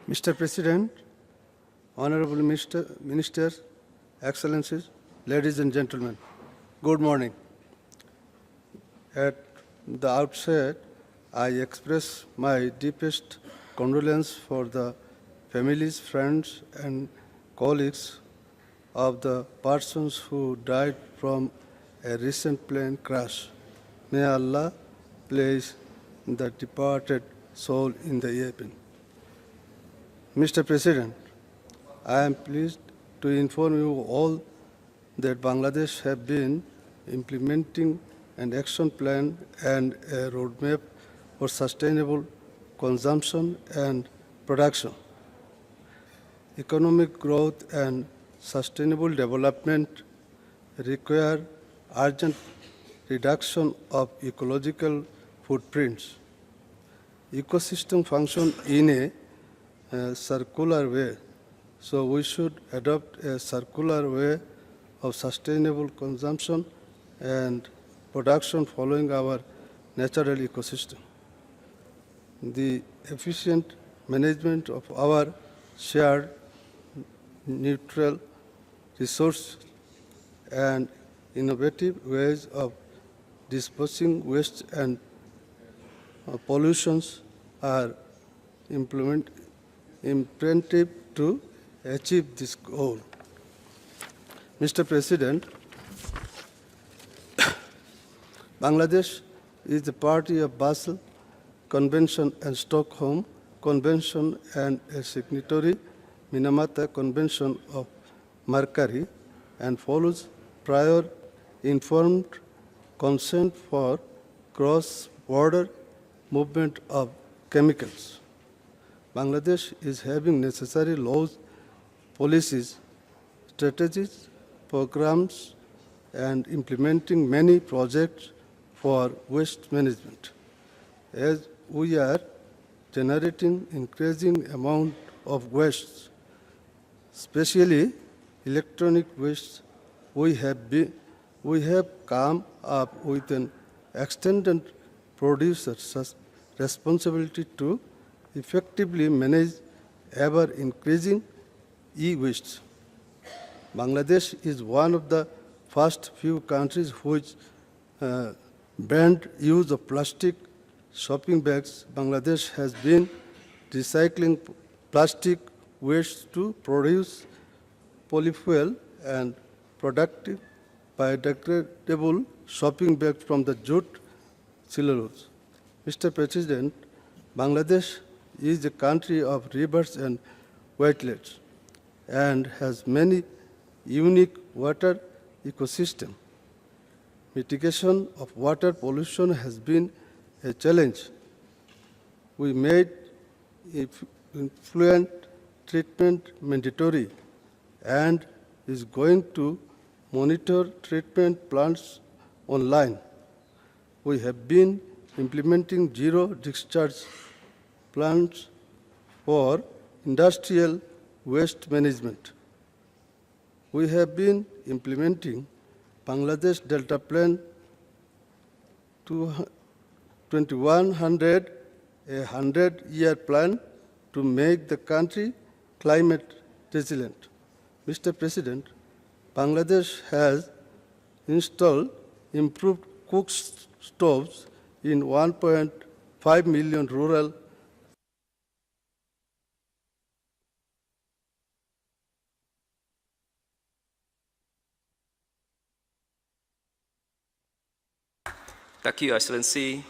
Mr. President, Honorable Ministers, Excellencies, ladies and gentlemen, good morning. At the outset, I express my deepest condolence for the families, friends, and colleagues of the persons who died from a recent plane crash. May Allah place the departed soul in the heaven. Mr. President, I am pleased to inform you all that Bangladesh has been implementing an action plan and a roadmap for sustainable consumption and production. Economic growth and sustainable development require urgent reduction of ecological footprints. Ecosystem function in a circular way, so we should adopt a circular way of sustainable consumption and production following our natural ecosystem. The efficient management of our shared neutral resources and innovative ways of disposing waste and pollutions are imperative to achieve this goal. Mr. President, Bangladesh is the party of Basel Convention and Stockholm Convention and a signatory Minamata Convention of Mercury and follows prior informed consent for cross-border movement of chemicals. Bangladesh is having necessary laws, policies, strategies, programs, and implementing many projects for waste management. As we are generating increasing amount of waste, especially electronic waste, we have come up with an extended producer's responsibility to effectively manage ever-increasing e-waste. Bangladesh is one of the first few countries which banned use of plastic shopping bags. Bangladesh has been recycling plastic waste to produce polyfuel and productive biodegradable shopping bags from the jute cellulose. Mr. President, Bangladesh is a country of rivers and wetlands and has many unique water ecosystems. Mitigation of water pollution has been a challenge. We made effluent treatment mandatory and is going to monitor treatment plants online. We have been implementing zero discharge plants for industrial waste management. We have been implementing Bangladesh Delta Plan 2100, a 100-year plan to make the country climate resilient. Mr. President, Bangladesh has installed improved cook stoves in 1.5 million rural Thank you, Excellency.